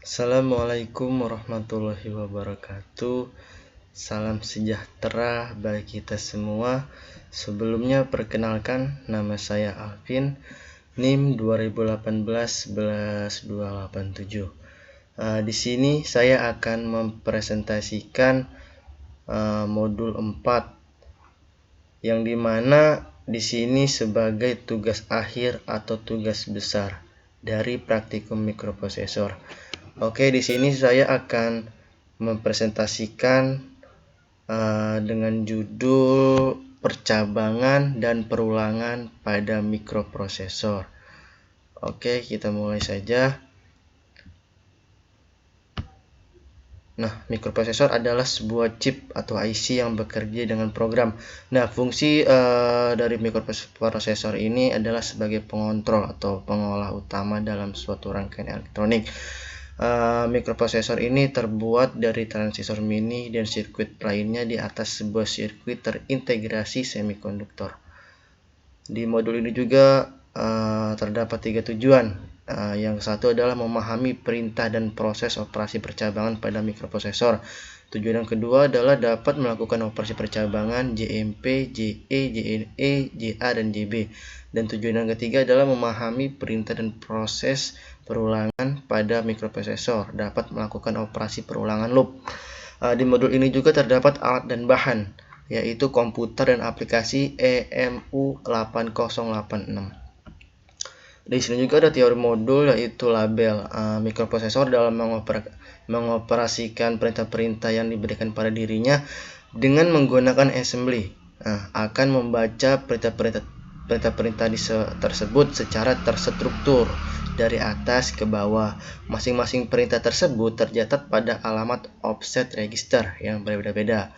Assalamualaikum warahmatullahi wabarakatuh. Salam sejahtera bagi kita semua. Sebelumnya perkenalkan, nama saya Alvin, NIM 2018 11287. Di sini saya akan mempresentasikan modul 4 yang dimana di sini sebagai tugas akhir atau tugas besar dari praktikum mikroprosesor. Oke, di sini saya akan mempresentasikan dengan judul percabangan dan perulangan pada mikroprosesor. Oke, kita mulai saja. Nah, mikroprosesor adalah sebuah chip atau IC yang bekerja dengan program. Nah, fungsi dari mikroprosesor ini adalah sebagai pengontrol atau pengolah utama dalam suatu rangkaian elektronik. Mikroprosesor ini terbuat dari transistor mini dan sirkuit lainnya di atas sebuah sirkuit terintegrasi semikonduktor. Di modul ini juga terdapat 3 tujuan. Yang satu adalah memahami perintah dan proses operasi percabangan pada mikroprosesor. Tujuan yang kedua adalah dapat melakukan operasi percabangan JMP, JE, JNE, JA, dan JB. Dan tujuan yang ketiga adalah memahami perintah dan proses perulangan pada mikroprosesor, dapat melakukan operasi perulangan loop. Di modul ini juga terdapat alat dan bahan, yaitu komputer dan aplikasi EMU8086. Di sini juga ada teori modul, yaitu label. Mikroprosesor dalam mengoperasikan perintah-perintah yang diberikan pada dirinya dengan menggunakan assembly. Akan membaca perintah-perintah tersebut secara terstruktur dari atas ke bawah. Masing-masing perintah tersebut tercatat pada alamat offset register yang berbeda-beda.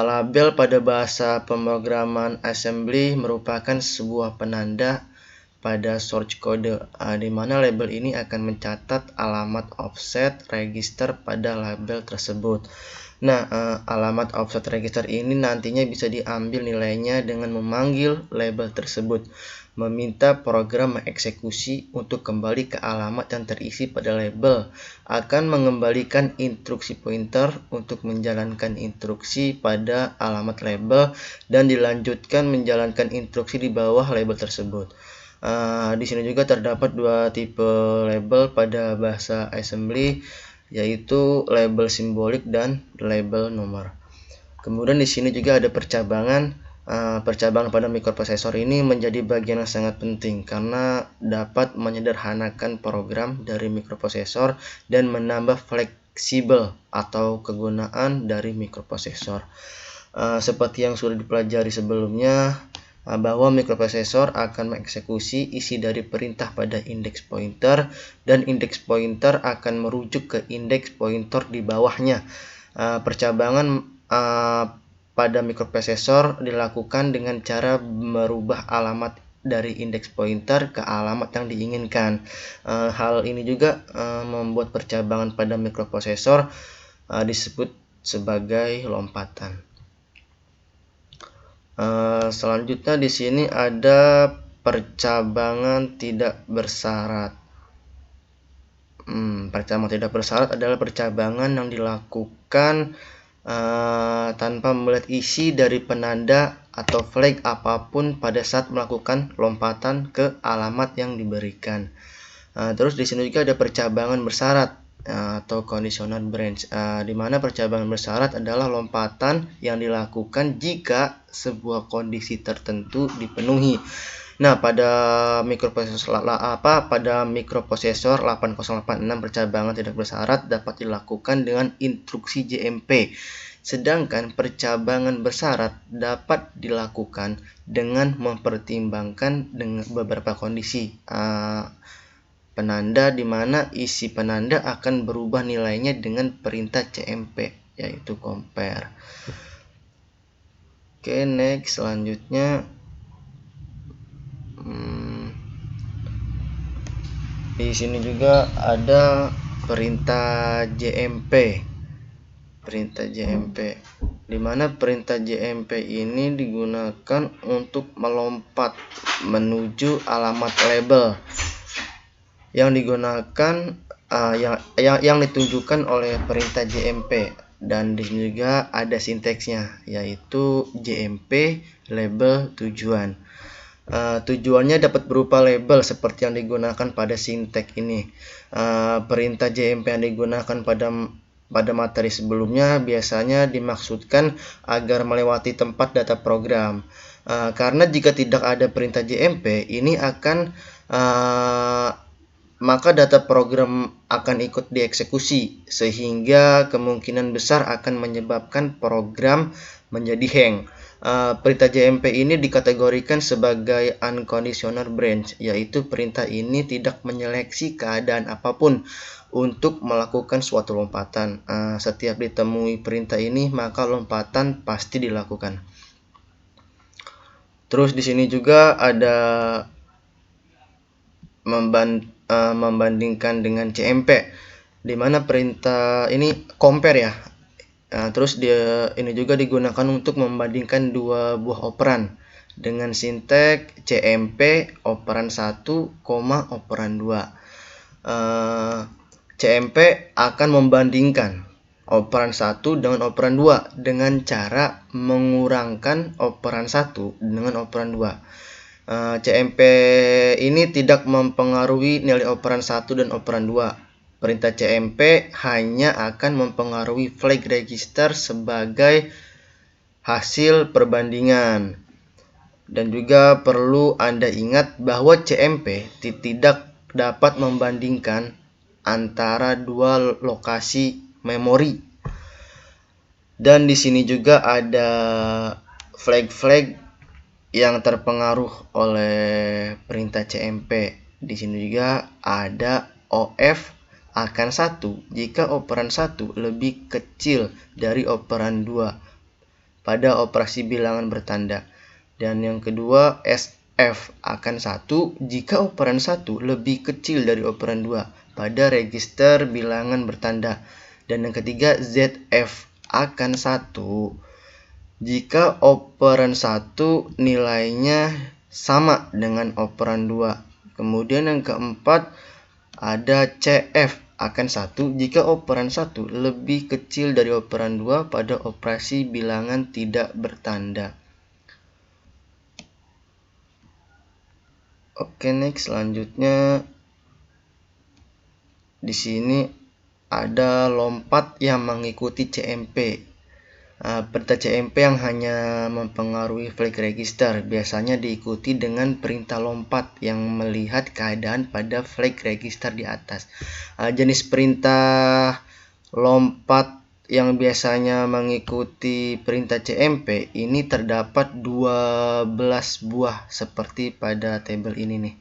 Label pada bahasa pemrograman assembly merupakan sebuah penanda pada source code, di mana label ini akan mencatat alamat offset register pada label tersebut. Nah, alamat offset register ini nantinya bisa diambil nilainya dengan memanggil label tersebut, meminta program mengeksekusi untuk kembali ke alamat yang terisi pada label, akan mengembalikan instruksi pointer untuk menjalankan instruksi pada alamat label, dan dilanjutkan menjalankan instruksi di bawah label tersebut. Di sini juga terdapat 2 tipe label pada bahasa assembly, yaitu label simbolik dan label nomor. Kemudian di sini juga ada percabangan. Percabangan pada mikroprosesor ini menjadi bagian yang sangat penting karena dapat menyederhanakan program dari mikroprosesor dan menambah fleksibel atau kegunaan dari mikroprosesor. Seperti yang sudah dipelajari sebelumnya, bahwa mikroprosesor akan mengeksekusi isi dari perintah pada indeks pointer, dan indeks pointer akan merujuk ke indeks pointer di bawahnya. Percabangan pada mikroprosesor dilakukan dengan cara merubah alamat dari indeks pointer ke alamat yang diinginkan. Hal ini juga membuat percabangan pada mikroprosesor disebut sebagai lompatan. Selanjutnya di sini ada percabangan tidak bersyarat. Percabangan tidak bersyarat adalah percabangan yang dilakukan tanpa melihat isi dari penanda atau flag apapun pada saat melakukan lompatan ke alamat yang diberikan. Terus di sini juga ada percabangan bersyarat atau conditional branch, di mana percabangan bersyarat adalah lompatan yang dilakukan jika sebuah kondisi tertentu dipenuhi. Nah, pada mikroprosesor 8086 percabangan tidak bersyarat dapat dilakukan dengan instruksi JMP. Sedangkan percabangan bersyarat dapat dilakukan dengan mempertimbangkan dengan beberapa kondisi penanda, di mana isi penanda akan berubah nilainya dengan perintah CMP, yaitu compare. Oke, next, selanjutnya di sini juga ada perintah JMP. Di mana perintah JMP ini digunakan untuk melompat menuju alamat label. Yang digunakan yang ditunjukkan oleh perintah JMP, dan di sini juga ada sinteksnya, yaitu JMP label tujuan. Tujuannya dapat berupa label seperti yang digunakan pada sinteks ini. Perintah JMP yang digunakan pada materi sebelumnya biasanya dimaksudkan agar melewati tempat data program. Karena jika tidak ada perintah JMP, ini akan maka data program akan ikut dieksekusi, sehingga kemungkinan besar akan menyebabkan program menjadi hang. Perintah JMP ini dikategorikan sebagai unconditional branch, yaitu perintah ini tidak menyeleksi keadaan apapun untuk melakukan suatu lompatan. Setiap ditemui perintah ini, maka lompatan pasti dilakukan. Terus di sini juga ada membandingkan dengan CMP, di mana perintah ini compare ya. Terus ini juga digunakan untuk membandingkan dua buah operan dengan sinteks CMP operan 1, operan 2. CMP akan membandingkan operan 1 dengan operan 2 dengan cara mengurangkan operan 1 dengan operan 2. CMP ini tidak mempengaruhi nilai operan 1 dan operan 2. Perintah CMP hanya akan mempengaruhi flag register sebagai hasil perbandingan. Dan juga perlu Anda ingat bahwa CMP tidak dapat membandingkan antara dua lokasi memori. Dan di sini juga ada flag-flag yang terpengaruh oleh perintah CMP. Di sini juga ada OF akan 1 jika operan 1 lebih kecil dari operan 2 pada operasi bilangan bertanda. Dan yang kedua, SF akan 1 jika operan 1 lebih kecil dari operan 2 pada register bilangan bertanda. Dan yang ketiga, ZF akan 1 jika operan 1 nilainya sama dengan operan 2. Kemudian yang keempat, ada CF akan 1 jika operan 1 lebih kecil dari operan 2 pada operasi bilangan tidak bertanda. Oke, next, selanjutnya di sini ada lompat yang mengikuti CMP. Perintah CMP yang hanya mempengaruhi flag register biasanya diikuti dengan perintah lompat yang melihat keadaan pada flag register di atas. Jenis perintah lompat yang biasanya mengikuti perintah CMP ini terdapat 12 buah seperti pada tabel ini nih.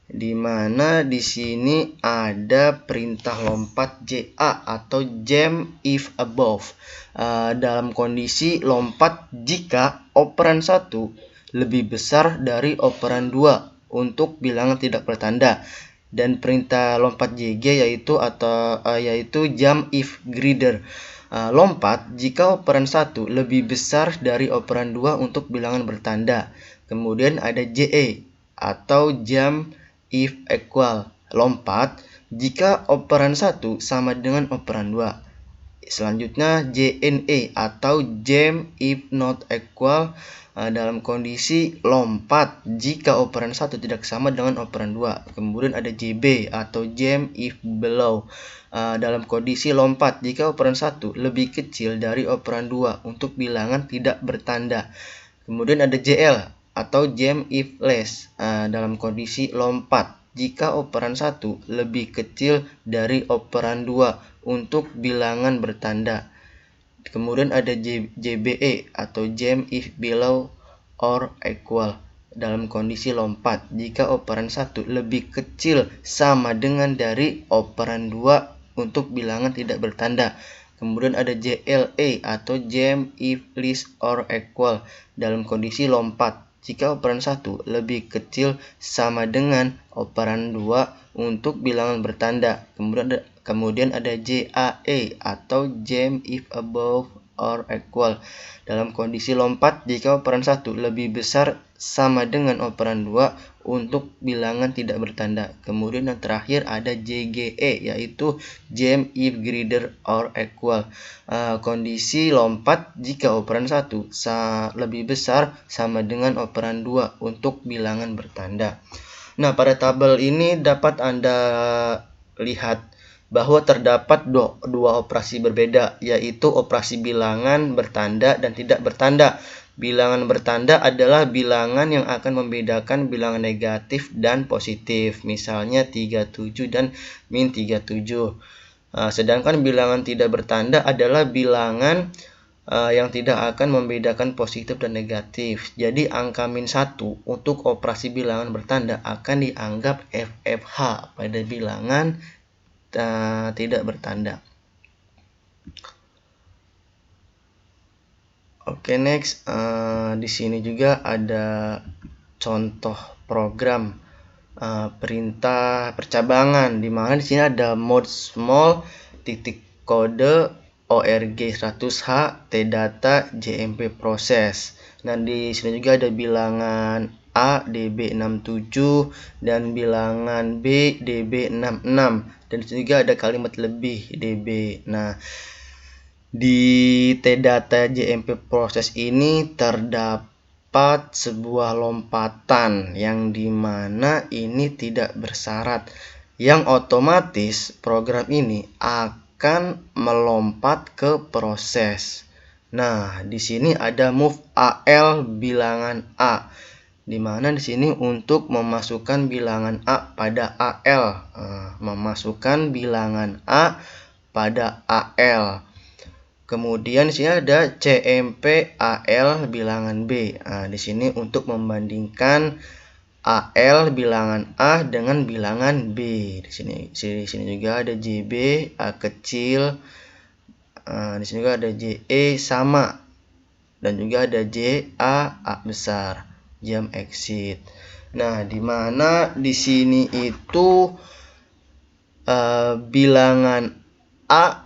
Di mana di sini ada perintah lompat JA atau jump if above. Dalam kondisi lompat jika operan 1 lebih besar dari operan 2 untuk bilangan tidak bertanda. Dan perintah lompat JG yaitu jump if greater. Lompat jika operan 1 lebih besar dari operan 2 untuk bilangan bertanda. Kemudian ada JE atau jump if equal, lompat jika operan 1 sama dengan operan 2. Selanjutnya JNE atau jump if not equal, dalam kondisi lompat jika operan 1 tidak sama dengan operan 2. Kemudian ada JB atau jump if below, dalam kondisi lompat jika operan 1 lebih kecil dari operan 2 untuk bilangan tidak bertanda. Kemudian ada JL atau jump if less, dalam kondisi lompat jika operan 1 lebih kecil dari operan 2 untuk bilangan bertanda. Kemudian ada JBE atau jump if below or equal, dalam kondisi lompat jika operan 1 lebih kecil sama dengan dari operan 2 untuk bilangan tidak bertanda. Kemudian ada JLE atau jump if less or equal, dalam kondisi lompat jika operan 1 lebih kecil sama dengan operan 2 untuk bilangan bertanda. Kemudian ada JAE atau jump if above or equal. Dalam kondisi lompat, jika operan 1 lebih besar sama dengan operan 2 untuk bilangan tidak bertanda. Kemudian yang terakhir ada JGE, yaitu jam if greater or equal. Kondisi lompat jika operan 1 lebih besar sama dengan operan 2 untuk bilangan bertanda. Nah, pada tabel ini dapat Anda lihat bahwa terdapat dua operasi berbeda, yaitu operasi bilangan bertanda dan tidak bertanda. Bilangan bertanda adalah bilangan yang akan membedakan bilangan negatif dan positif, misalnya 37 dan min 37. Sedangkan bilangan tidak bertanda adalah bilangan yang tidak akan membedakan positif dan negatif. Jadi angka min 1 untuk operasi bilangan bertanda akan dianggap FFH pada bilangan tidak bertanda. Oke, next. Di sini juga ada contoh program perintah percabangan, di mana di sini ada mode small titik kode org 100h tdata jmp proses. Nah, di sini juga ada bilangan A db67 dan bilangan B db66, dan di sini juga ada kalimat lebih db. Nah, di tdata jmp proses ini terdapat sebuah lompatan yang dimana ini tidak bersyarat, yang otomatis program ini akan melompat ke proses. Nah, di sini ada move AL bilangan A, di mana di sini untuk memasukkan bilangan A pada AL, memasukkan bilangan A pada AL. Kemudian di sini ada CMP AL bilangan B. Nah, di sini untuk membandingkan AL bilangan A dengan bilangan B. Di sini juga ada JB A kecil. Di sini juga ada JE sama, dan juga ada JA A besar, jam exit. Nah, di mana di sini itu bilangan A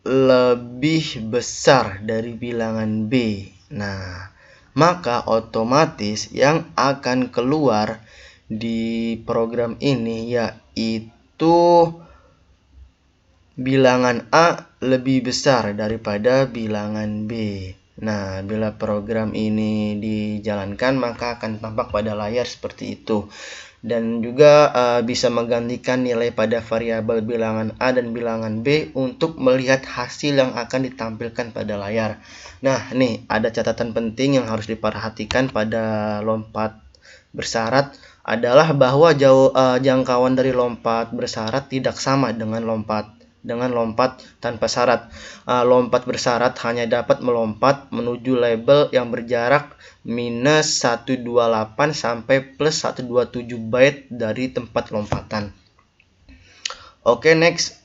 lebih besar dari bilangan B. Nah, maka otomatis yang akan keluar di program ini yaitu bilangan A lebih besar daripada bilangan B. Nah, bila program ini dijalankan maka akan tampak pada layar seperti itu. Dan juga bisa menggantikan nilai pada variabel bilangan A dan bilangan B untuk melihat hasil yang akan ditampilkan pada layar. Nah, nih ada catatan penting yang harus diperhatikan pada lompat bersyarat adalah bahwa jangkauan dari lompat bersyarat tidak sama dengan lompat tanpa syarat. Lompat bersyarat hanya dapat melompat menuju label yang berjarak minus 128 sampai plus 127 byte dari tempat lompatan. Oke, next.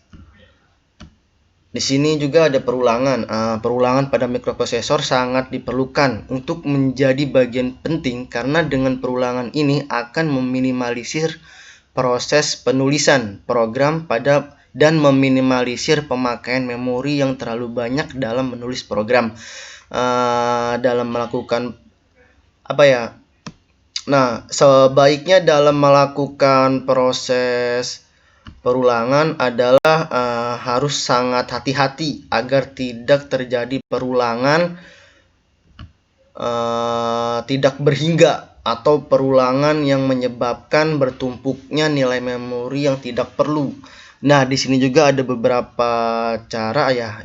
Di sini juga ada perulangan. Perulangan pada mikroprosesor sangat diperlukan untuk menjadi bagian penting, karena dengan perulangan ini akan meminimalisir proses penulisan program dan meminimalisir pemakaian memori yang terlalu banyak dalam menulis program. Dalam melakukan sebaiknya dalam melakukan proses perulangan adalah harus sangat hati-hati agar tidak terjadi perulangan tidak berhingga atau perulangan yang menyebabkan bertumpuknya nilai memori yang tidak perlu. Nah, di sini juga ada beberapa cara ya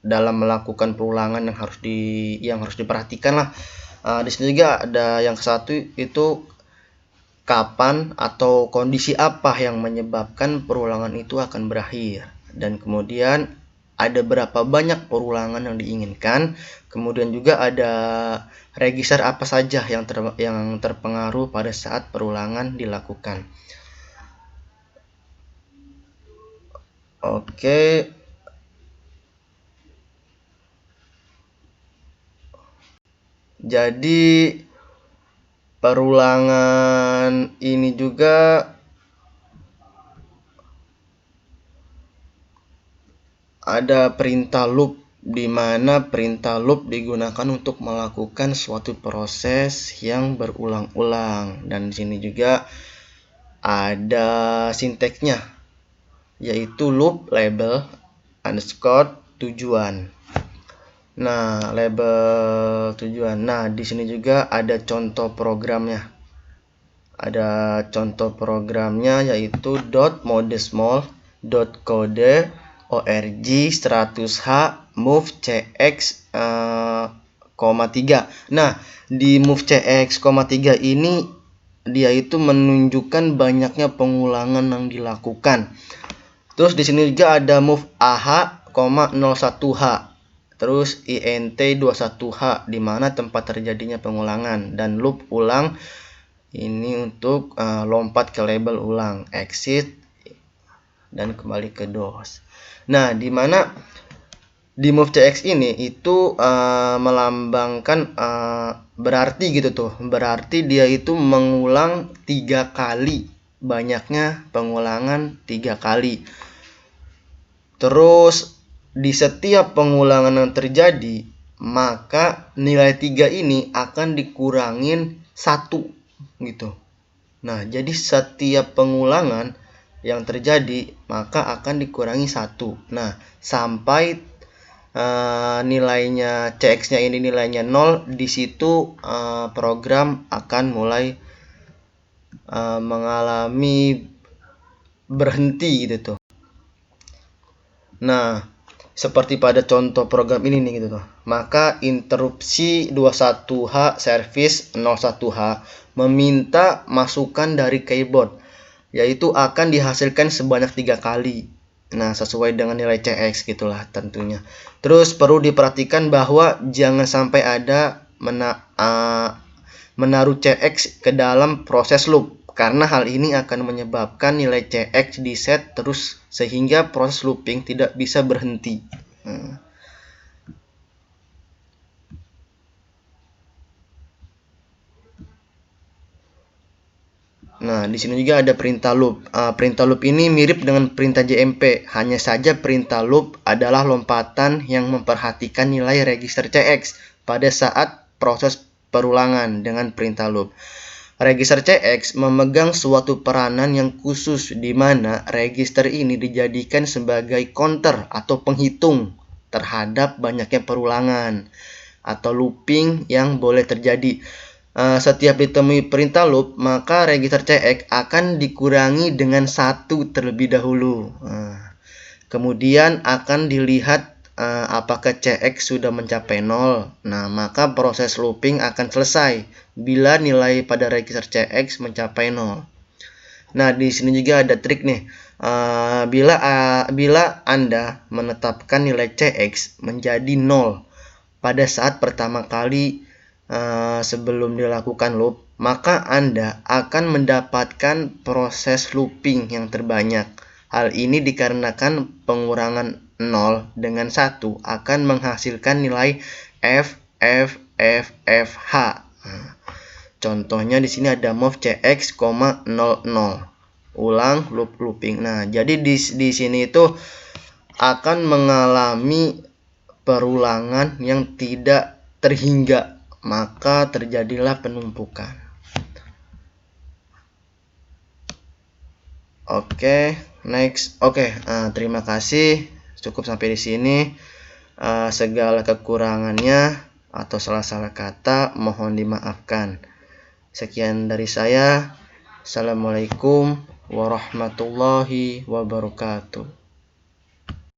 dalam melakukan perulangan yang harus diperhatikan lah. Di sini juga ada yang satu itu kapan atau kondisi apa yang menyebabkan perulangan itu akan berakhir, dan kemudian ada berapa banyak perulangan yang diinginkan. Kemudian juga ada register apa saja yang terpengaruh pada saat perulangan dilakukan. Oke. Jadi perulangan ini juga ada perintah loop, di mana perintah loop digunakan untuk melakukan suatu proses yang berulang-ulang. Dan di sini juga ada sinteksnya, yaitu loop label underscore tujuan. Nah, label tujuan. Nah, di sini juga ada contoh programnya. Ada contoh programnya yaitu .modesmall.code org 100h move cx, 3. Nah, di move cx, 3 ini dia itu menunjukkan banyaknya pengulangan yang dilakukan. Terus di sini juga ada move ah, 01h. Terus int 21h di mana tempat terjadinya pengulangan, dan loop ulang ini untuk lompat ke label ulang, exit dan kembali ke DOS. Nah, di mana di move cx ini itu melambangkan berarti gitu tuh. Berarti dia itu mengulang 3 kali. Banyaknya pengulangan 3 kali. Terus di setiap pengulangan yang terjadi, maka nilai 3 ini akan dikurangin 1 gitu. Nah, jadi setiap pengulangan yang terjadi maka akan dikurangi 1. Nah, sampai nilainya cx-nya ini nilainya 0, di situ program akan mulai mengalami berhenti gitu tuh. Nah, seperti pada contoh program ini nih gitu tuh. Maka interupsi 21h service 01h meminta masukan dari keyboard, yaitu akan dihasilkan sebanyak 3 kali. Nah, sesuai dengan nilai cx gitulah tentunya. Terus perlu diperhatikan bahwa jangan sampai ada menaruh cx ke dalam proses loop, karena hal ini akan menyebabkan nilai cx di set terus sehingga proses looping tidak bisa berhenti. Nah, di sini juga ada perintah loop. Perintah loop ini mirip dengan perintah JMP, hanya saja perintah loop adalah lompatan yang memperhatikan nilai register CX pada saat proses perulangan dengan perintah loop. Register CX memegang suatu peranan yang khusus di mana register ini dijadikan sebagai counter atau penghitung terhadap banyaknya perulangan atau looping yang boleh terjadi. Setiap ditemui perintah loop, maka register CX akan dikurangi dengan 1 terlebih dahulu. Kemudian akan dilihat apakah CX sudah mencapai 0. Nah, maka proses looping akan selesai bila nilai pada register CX mencapai 0. Nah, di sini juga ada trik nih. Bila Anda menetapkan nilai CX menjadi 0 pada saat pertama kali sebelum dilakukan loop, maka Anda akan mendapatkan proses looping yang terbanyak. Hal ini dikarenakan pengurangan 0 dengan 1 akan menghasilkan nilai F. Contohnya di sini ada move cx, 00. Ulang looping. Nah, jadi di sini itu akan mengalami perulangan yang tidak terhingga, maka terjadilah penumpukan. Oke, next. Terima kasih. Cukup sampai di sini. Segala kekurangannya atau salah-salah kata mohon dimaafkan. Sekian dari saya. Assalamualaikum warahmatullahi wabarakatuh.